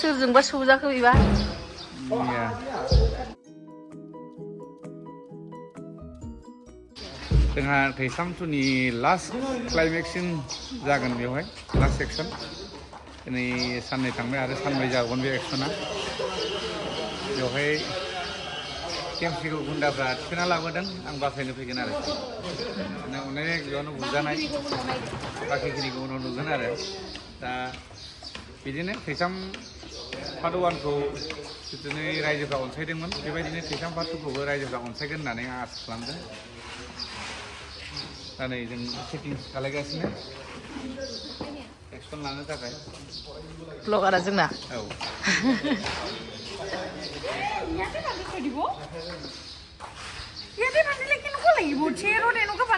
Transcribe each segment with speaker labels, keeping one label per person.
Speaker 1: सोरजोंबा सौजाखो बेबा
Speaker 2: जोंहा थैसामथुनि लास्ट क्लाइमेक्ससिम जागोन बेवहाय लास्ट एक्सन दिनै साननै थांबाय आरो सानब्रै जागोन बे एक्सना बेवहाय केमसिखौ गुन्दाफ्रा थिखोना लाबोदों आं बासायनो फैगोन आरो अनेक बेयावनो बुजानाय बाखिखिनिखौ उनाव नुगोन आरो दा बिदिनो थैसाम पार्ट 1खौ जिथुनो रायजोफ्रा अनसायदोंमोन बेबायदिनो थैसाम पार्ट 2खौबो रायजोफ्रा अनसायगोन होननानै आं आसा खालामदों दा नै जों सेटिं खालायगासिनो एक्सन लानो थाखाय
Speaker 1: ब्लगारा जोंना
Speaker 2: औ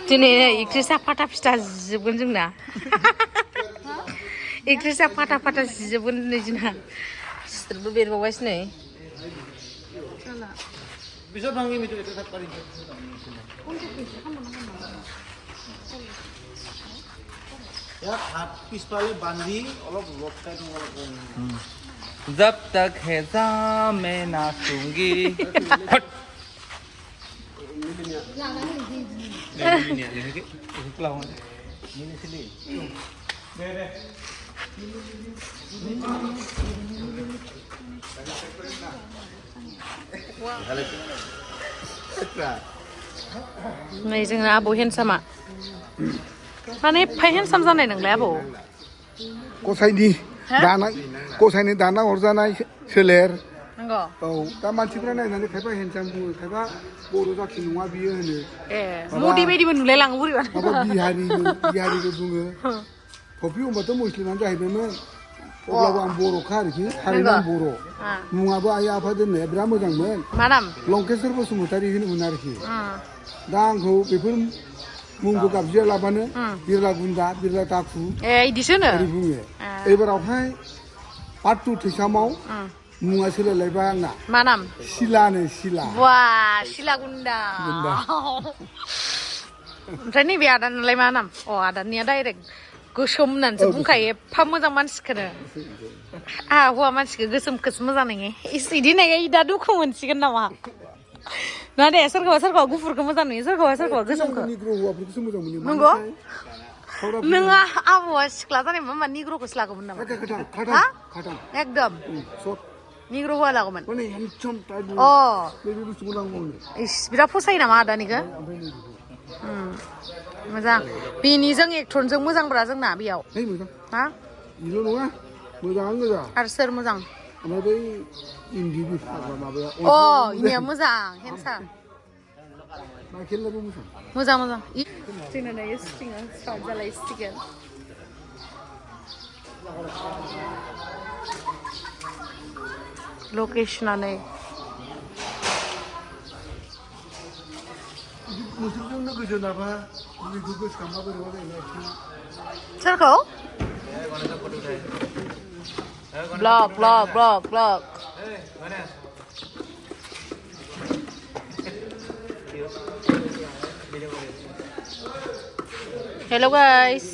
Speaker 1: दिनै एक्ट्रेसा फाटा फिथा जिजोबगोन जोंना एक्ट्रेसा फाटा फाटा जिजोबगोन दिनै जोंना सिथ्रबो बेरबावगासिनो नै
Speaker 2: जब तक है जामे ना सूंगी
Speaker 1: नै जोंना आबौ हेन्डसामा माने एफा हेन्डसाम जानाय नोंलाय आबौ
Speaker 3: गसाइनि दाना गसाइनि दाना हरजानाय सोलेर
Speaker 1: नंगौ
Speaker 3: औ दा मानसिफ्रा नायनानै खायफा हेन्डसाम बुङो खायफा बर' जाथि नङा बियो होनो
Speaker 1: ए मुदि बायदिबो नुलाय लाङो बोरैबा
Speaker 3: माबा बिहारिबो बुङो थफि होनबाथ' मुस्लिमानो जाहैबायमोन अब्लाबो आं बर'खा आरोखि थारैनो आं बर' मुङाबो आइ आफा दोननाया बिराद मोजांमोन
Speaker 1: मा नाम
Speaker 3: लंकेश्वर बसुमतारी होनोमोन आरोखि दा आंखौ बेफोर मुंखौ गाबज्रिया लाबानो बिरला गुन्दा बिरला दाखु
Speaker 1: ए इदिसो
Speaker 3: ओरै बुङो एबारावहाय पार्ट 2 थैसामाव मुङा सोलायलायबाय आंना
Speaker 1: मा नाम
Speaker 3: सिलानो सिला
Speaker 1: वा सिला गुन्दा ओमफ्राय नैबे आदानालाय मा नाम अ आदानिया डाइरेक्ट गोसोम होननानैसो बुंखायो एफा मोजां मानसिखौनो आंहा हौवा मानसिखौ गोसोमखौसो मोजां नङो इदि होननायखाय दा दुखु मोनसिगोन नामा ना दे सोरखौबा गुफुरखौ मोजां नुयो सोरखौबा गोसोमखौ नंगौ नोंहा आबौआ सिख्ला जानायमोन होनबा निग्र'खौसो लागौमोन नामा एकदम निग्र' हौवा लागौमोन अ बिराद फसायो नामा आदानिखौ मोजां बेनिजों एक्टरजों मोजांब्रा जोंना बेयाव हा
Speaker 3: बेल' नङा मोजाङानो गोजा
Speaker 1: आरो सोर मोजां
Speaker 3: ओमफ्राय बै इन्दिनि माबाया
Speaker 1: अ इनिया मोजां हेन्डसाम
Speaker 3: माइकेलाबो
Speaker 1: मोजां जोंना दायो सुटिंआ स्टार्ट जालायसिगोन लकेसना नै
Speaker 3: नोंसोरजोंनो गोजोनाबा बेखौ गोसोखांबा बोरैबा जायोना
Speaker 1: सोरखौ blog Hello guys,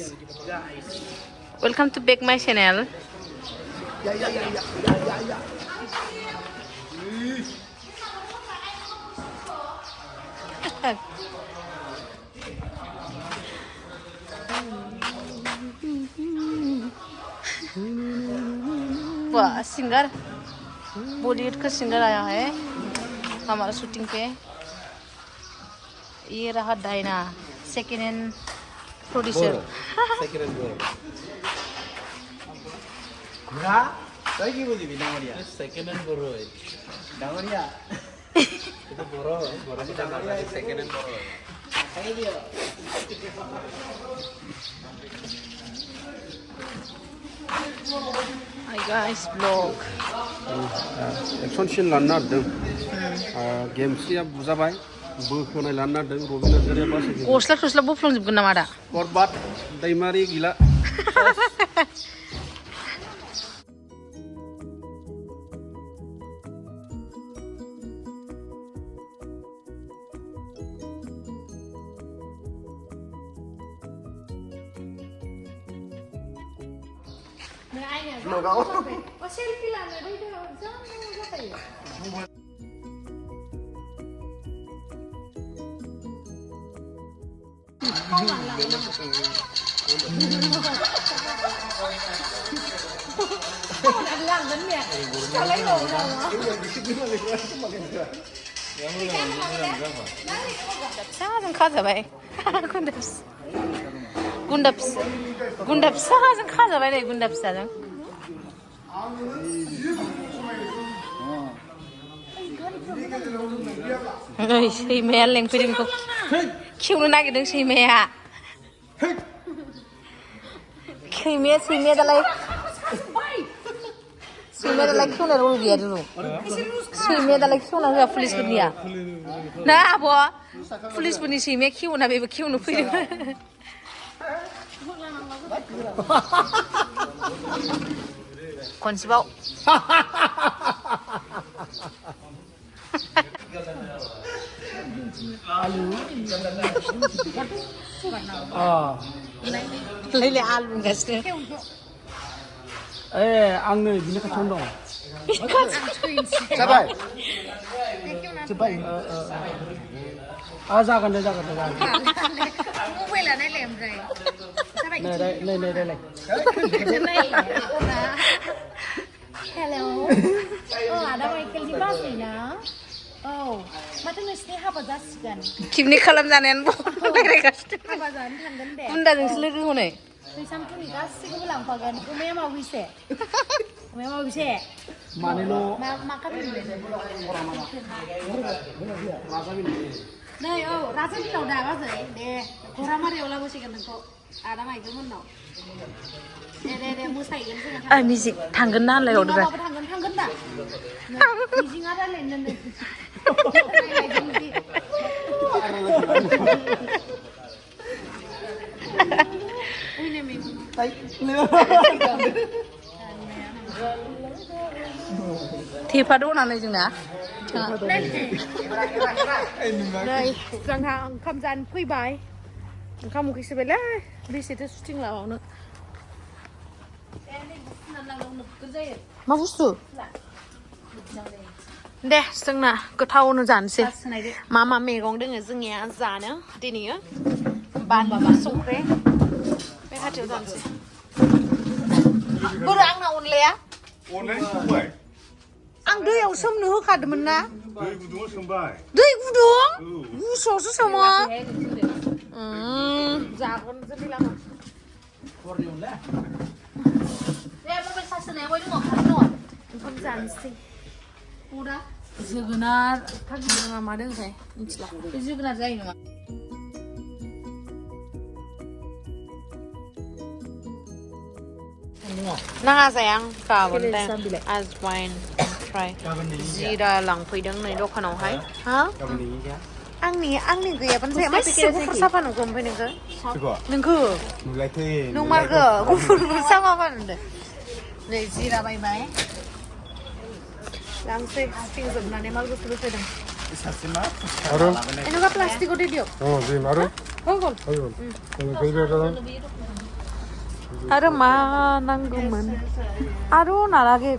Speaker 1: welcome to back my channel. वाह सिंगर बॉलीवुड का सिंगर आया है हमारा शूटिंग पे ये रहा Diana second hand producer
Speaker 2: second hand बरो डांगरिया itu boro itu tambah second hand boro
Speaker 1: Hi guys, vlog.
Speaker 3: Action सिन लानो नागिरदों गेमस्रिया बुजाबाय बोखोनाय लानो नागिरदों रबिना जेरै बासै
Speaker 1: गस्ला थस्ला बोफ्लांजोबगोन नामा दा
Speaker 3: बरबाद दैमारि गैला
Speaker 1: selfie lah, nih dia jangan ya. Anh làm bánh mẹ, cho lấy đồ đâu hả? Sahazın kaza bay. Gundaps. Sahazın kaza bay ne gundaps adam. Ay şey meğer leng piring ko. Kiunu nagirdों सैमाया. सैमाया दालाय. सैमाया दालाय खेवना रल गैया दulu. सैमाया दालाय खेवना होआ पुलिसफोरनिया. ना आब' पुलिसफोरनि सैमाया खेवना बेबो खेवनो फैदों. खनसेबाव. Lele alu gasnya.
Speaker 3: आंनो बिनि खाथियावनो दं
Speaker 1: Sabar.
Speaker 3: जोब्बाय जागोन दे
Speaker 1: Mobile này lem rồi.
Speaker 3: नै
Speaker 4: Hello. Ada Michael di bawah ya. Oh, mata nasi apa jaskan?
Speaker 1: Kimni खालामजानायानो रायलायगासिनो.
Speaker 4: Apa jan थांगोन दे.
Speaker 1: बुन्दाजोंसो लोगो हनै.
Speaker 4: फैसामफोरनि गासैखौबो लांफागोन. अमाया माबैसे? अमाया माबैसे?
Speaker 3: मानैल'
Speaker 4: मा खालामनो? नै औ राजाबिलाव दा बाजै दे गरामारियाव लाबोसिगोन नोंखौ आदा माइगोन मोननाव दे मोसाहैगोन जोङो
Speaker 1: मिजिक थांगोन ना होनलाय हरदोब्रा
Speaker 4: थांगोन दा मिजिङा रायलायनो
Speaker 1: थेफा दं नालाय जोंना
Speaker 4: नै जोंहा ओंखाम जानो फैबाय ओंखाम उखै सोबायलै बेसेथो सुटिं लाबावनो
Speaker 1: मा बुस्थु दे जोंना गोथावनो जानोसै मा मैगं दोङो जोंनिया जानो दिनैयो बानलु संख्रि बे हाथायाव जानोसै बोरो आंना अनलाया आं दैयाव सोमनो होखादोंमोन ना
Speaker 2: दै गुदुङाव सोमबाय
Speaker 1: दै गुदुं गुसुआवसो सोमो
Speaker 4: जागोन जोंनि लामा
Speaker 1: दे मबाइल चार्ज होनाया बय दङ खारेन दङ
Speaker 4: ओंखाम जानोसै उरा
Speaker 1: जोगोनार मा दोङोथाय मिथिला
Speaker 4: बे जोगोनार जायो नामा
Speaker 1: नाङा जाया आं गाबोन आजवाइन ओमफ्राय जिरा लांफैदों नै दखानावहाय हा आंनि गैयाबानो जाया मानसिया गुफुर साफा नुगौ ओमफ्राय नोंखो नंमारगो गुफुर साफा नुदो नै जिरा बायबाय लांसै फिंजोबनानै माल बुस्थु फैदों এনেকুৱা প্লাষ্টিকতে দিয়ক आरो मा नांगौमोन आरो नालागे